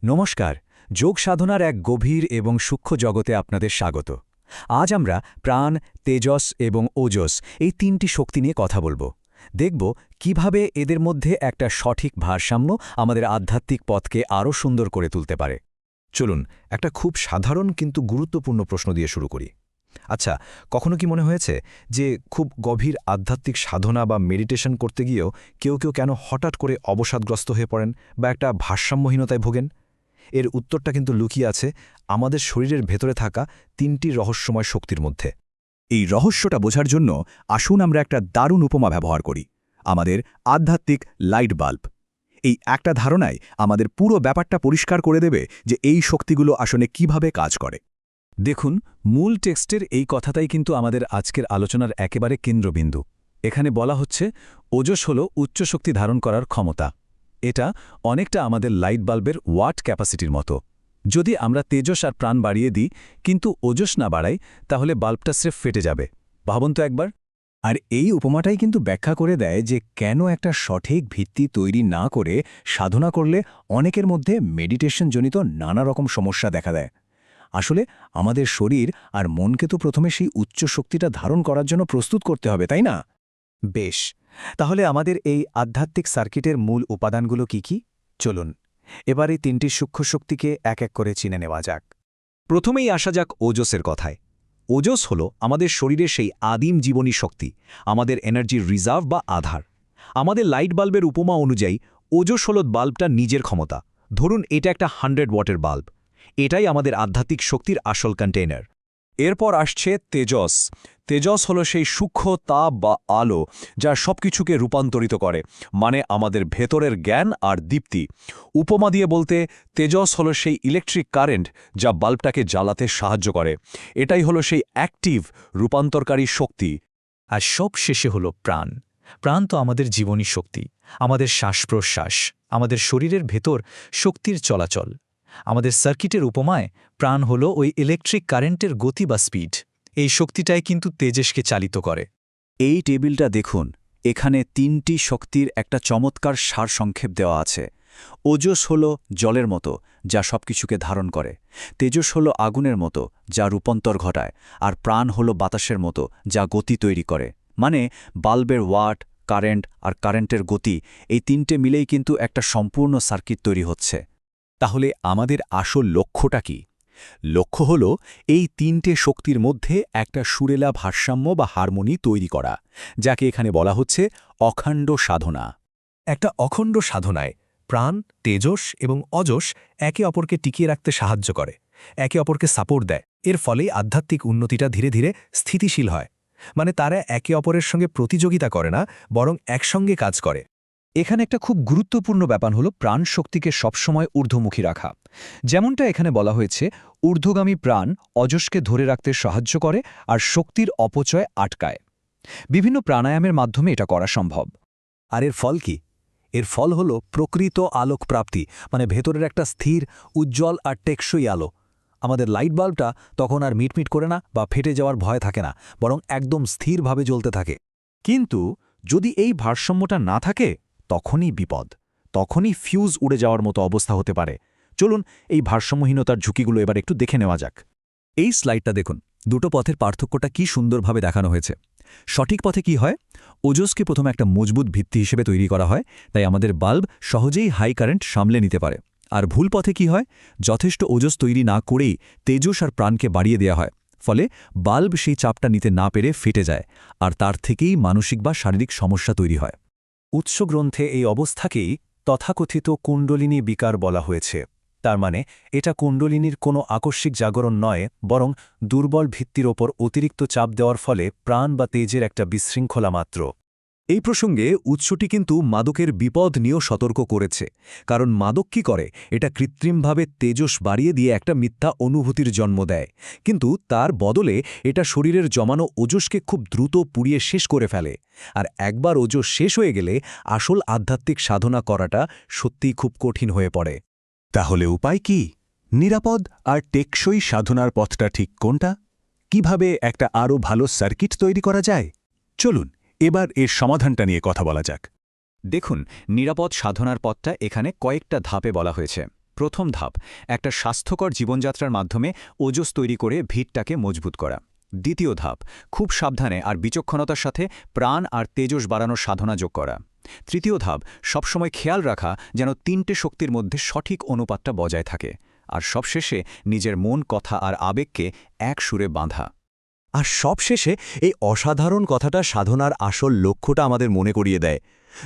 নমস্কার, যোগ সাধনার এক গভীর এবং সূক্ষ্ম জগতে আপনাদের স্বাগত। আজ আমরা প্রাণ, তেজস এবং ওজস এই তিনটি শক্তি নিয়ে কথা বলবো। দেখব কিভাবে এদের মধ্যে একটা সঠিক ভারসাম্য আমাদের আধ্যাত্মিক পথকে আরও সুন্দর করে তুলতে পারে। চলুন একটা খুব সাধারণ কিন্তু গুরুত্বপূর্ণ প্রশ্ন দিয়ে শুরু করি। আচ্ছা, কখনো কি মনে হয়েছে যে খুব গভীর আধ্যাত্মিক সাধনা বা মেডিটেশন করতে গিয়েও কেউ কেন হঠাৎ করে অবসাদগ্রস্ত হয়ে পড়েন বা একটা ভারসাম্যহীনতায় ভোগেন? এর উত্তরটা কিন্তু লুকিয়ে আছে আমাদের শরীরের ভেতরে থাকা তিনটি রহস্যময় শক্তির মধ্যে। এই রহস্যটা বোঝার জন্য আসুন আমরা একটা দারুণ উপমা ব্যবহার করি, আমাদের আধ্যাত্মিক লাইট বাল্ব। এই একটা ধারণায় আমাদের পুরো ব্যাপারটা পরিষ্কার করে দেবে যে এই শক্তিগুলো আসলে কিভাবে কাজ করে। দেখুন, মূল টেক্সটের এই কথাটাই কিন্তু আমাদের আজকের আলোচনার একেবারে কেন্দ্রবিন্দু। এখানে বলা হচ্ছে ওজস হল উচ্চ শক্তি ধারণ করার ক্ষমতা। এটা অনেকটা আমাদের লাইট বাল্বের ওয়াট ক্যাপাসিটির মতো। যদি আমরা তেজস আর প্রাণ বাড়িয়ে দিই কিন্তু ওজস না বাড়াই, তাহলে বাল্বটা স্রেফ ফেটে যাবে। ভাবুন তো একবার। আর এই উপমাটাই কিন্তু ব্যাখ্যা করে দেয় যে কেন একটা সঠিক ভিত্তি তৈরি না করে সাধনা করলে অনেকের মধ্যে মেডিটেশনজনিত নানা রকম সমস্যা দেখা দেয়। আসলে আমাদের শরীর আর মনকে তো প্রথমে সেই উচ্চ শক্তিটা ধারণ করার জন্য প্রস্তুত করতে হবে, তাই না? বেশ, তাহলে আমাদের এই আধ্যাত্মিক সার্কিটের মূল উপাদানগুলো কি কি? চলুন এবার এই তিনটি সূক্ষ্ম শক্তিকে এক এক করে চিনে নেওয়া যাক। প্রথমেই আসা যাক ওজসের কথায়। ওজস হল আমাদের শরীরের সেই আদিম জীবনী শক্তি, আমাদের এনার্জির রিজার্ভ বা আধার। আমাদের লাইট বাল্বের উপমা অনুযায়ী ওজস হল বাল্বটা নিজের ক্ষমতা। ধরুন এটা একটা 100 ওয়াটের বাল্ব। এটাই আমাদের আধ্যাত্মিক শক্তির আসল কন্টেইনার। এরপর আসছে তেজস। তেজস হল সেই সূক্ষ্ম তাপ বা আলো যা সবকিছুকে রূপান্তরিত করে, মানে আমাদের ভেতরের জ্ঞান আর দীপ্তি। উপমা দিয়ে বলতে তেজস হল সেই ইলেকট্রিক কারেন্ট যা বাল্বটাকে জ্বালাতে সাহায্য করে। এটাই হলো সেই অ্যাক্টিভ রূপান্তরকারী শক্তি। আর সব শেষে হল প্রাণ। প্রাণ তো আমাদের জীবনী শক্তি, আমাদের শ্বাস-প্রশ্বাস, আমাদের শরীরের ভেতর শক্তির চলাচল। আমাদের সার্কিটের উপমায় প্রাণ হল ওই ইলেকট্রিক কারেন্টের গতি বা স্পিড। এই শক্তিটাই কিন্তু তেজসকে চালিত করে। এই টেবিলটা দেখুন, এখানে তিনটি শক্তির একটা চমৎকার সারসংক্ষেপ দেওয়া আছে। ওজস হল জলের মতো, যা সবকিছুকে ধারণ করে। তেজস হল আগুনের মতো, যা রূপান্তর ঘটায়। আর প্রাণ হল বাতাসের মতো, যা গতি তৈরি করে। মানে বাল্বের ওয়াট, কারেন্ট আর কারেন্টের গতি, এই তিনটে মিলেই কিন্তু একটা সম্পূর্ণ সার্কিট তৈরি হচ্ছে। তাহলে আমাদের আসল লক্ষ্যটা কি? লক্ষ্য হল এই তিনটে শক্তির মধ্যে একটা সুরেলা ভারসাম্য বা হারমোনি তৈরি করা, যাকে এখানে বলা হচ্ছে অখণ্ড সাধনা। একটা অখণ্ড সাধনায় প্রাণ, তেজস এবং অজস একে অপরকে টিকিয়ে রাখতে সাহায্য করে, একে অপরকে সাপোর্ট দেয়। এর ফলেই আধ্যাত্মিক উন্নতিটা ধীরে ধীরে স্থিতিশীল হয়। মানে তারা একে অপরের সঙ্গে প্রতিযোগিতা করে না, বরং একসঙ্গে কাজ করে। এখানে একটা খুব গুরুত্বপূর্ণ ব্যাপার হলো প্রাণ শক্তিকে সবসময় ঊর্ধ্বমুখী রাখা। যেমনটা এখানে বলা হয়েছে, ঊর্ধ্বগামী প্রাণ অজসকে ধরে রাখতে সাহায্য করে আর শক্তির অপচয় আটকায়। বিভিন্ন প্রাণায়ামের মাধ্যমে এটা করা সম্ভব। আর এর ফল কি? এর ফল হল প্রকৃত আলোক প্রাপ্তি, মানে ভেতরের একটা স্থির, উজ্জ্বল আর টেকসই আলো। আমাদের লাইট বাল্বটা তখন আর মিটমিট করে না বা ফেটে যাওয়ার ভয় থাকে না, বরং একদম স্থিরভাবে জ্বলতে থাকে। কিন্তু যদি এই ভারসাম্যটা না থাকে, তখনই বিপদ, তখনই ফিউজ উড়ে যাওয়ার মতো অবস্থা হতে পারে। চলুন এই ভারসাম্যহীনতার ঝুঁকিগুলো এবার একটু দেখে নেওয়া যাক। এই স্লাইডটা দেখুন, দুটো পথের পার্থক্যটা কি সুন্দরভাবে দেখানো হয়েছে। সঠিক পথে কি হয়? ওজসকে প্রথমে একটা মজবুত ভিত্তি হিসেবে তৈরি করা হয়, তাই আমাদের বাল্ব সহজেই হাই কারেন্ট সামলে নিতে পারে। আর ভুল পথে কি হয়? যথেষ্ট ওজস তৈরি না করেই তেজস আর প্রাণকে বাড়িয়ে দেওয়া হয়, ফলে বাল্ব সেই চাপটা নিতে না পেরে ফেটে যায়, আর তার থেকেই মানসিক বা শারীরিক সমস্যা তৈরি হয়। উৎস গ্রন্থে এই অবস্থাকেই তথাকথিত কুণ্ডলিনী বিকার বলা হয়েছে। তার মানে এটা কুণ্ডলিনীর কোনো আকস্মিক জাগরণ নয়, বরং দুর্বল ভিত্তির ওপর অতিরিক্ত চাপ দেওয়ার ফলে প্রাণ বা তেজের একটা বিশৃঙ্খলা মাত্র। এই প্রসঙ্গে উৎসটি কিন্তু মাদকের বিপদ নিয়েও সতর্ক করেছে। কারণ মাদক কি করে? এটা কৃত্রিমভাবে তেজস বাড়িয়ে দিয়ে একটা মিথ্যা অনুভূতির জন্ম দেয়, কিন্তু তার বদলে এটা শরীরের জমানো ওজসকে খুব দ্রুত পুড়িয়ে শেষ করে ফেলে। আর একবার ওজস শেষ হয়ে গেলে আসল আধ্যাত্মিক সাধনা করাটা সত্যিই খুব কঠিন হয়ে পড়ে। তাহলে উপায় কি? নিরাপদ আর টেকসই সাধনার পথটা ঠিক কোনটা? কিভাবে একটা আরও ভালো সার্কিট তৈরি করা যায়? চলুন এবার এর সমাধানটা নিয়ে কথা বলা যাক। দেখুন, নিরাপদ সাধনার পথটা এখানে কয়েকটা ধাপে বলা হয়েছে। প্রথম ধাপ একটা স্বাস্থ্যকর জীবনযাত্রার মাধ্যমে ওজস তৈরি করে ভিতটাকে মজবুত করা। দ্বিতীয় ধাপ খুব সাবধানে আর বিচক্ষণতার সাথে প্রাণ আর তেজস বাড়ানোর সাধনা যোগ করা। তৃতীয় ধাপ সবসময় খেয়াল রাখা যেন তিনটে শক্তির মধ্যে সঠিক অনুপাতটা বজায় থাকে। আর সবশেষে নিজের মন, কথা আর আবেগকে এক সুরে বাঁধা। আর সবশেষে এই অসাধারণ কথাটা সাধনার আসল লক্ষ্যটা আমাদের মনে করিয়ে দেয়।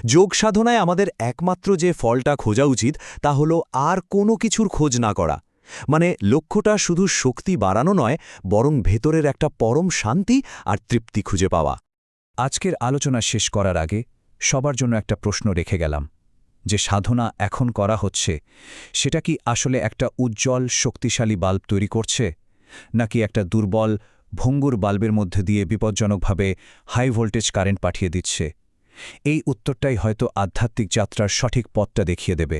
যোগ সাধনায় আমাদের একমাত্র যে ফলটা খোঁজা উচিত তা হলো আর কোনো কিছুর খোঁজ না করা। মানে লক্ষ্যটা শুধু শক্তি বাড়ানো নয়, বরং ভেতরের একটা পরম শান্তি আর তৃপ্তি খুঁজে পাওয়া। আজকের আলোচনা শেষ করার আগে সবার জন্য একটা প্রশ্ন রেখে গেলাম, যে সাধনা এখন করা হচ্ছে সেটা কি আসলে একটা উজ্জ্বল শক্তিশালী বাল্ব তৈরি করছে, নাকি একটা দুর্বল ভঙ্গুর বাল্বের মধ্যে দিয়ে বিপজ্জনকভাবে হাই ভোল্টেজ কারেন্ট পাঠিয়ে দিচ্ছে? এই উত্তরটাই হয়তো আধ্যাত্মিক যাত্রার সঠিক পথটা দেখিয়ে দেবে।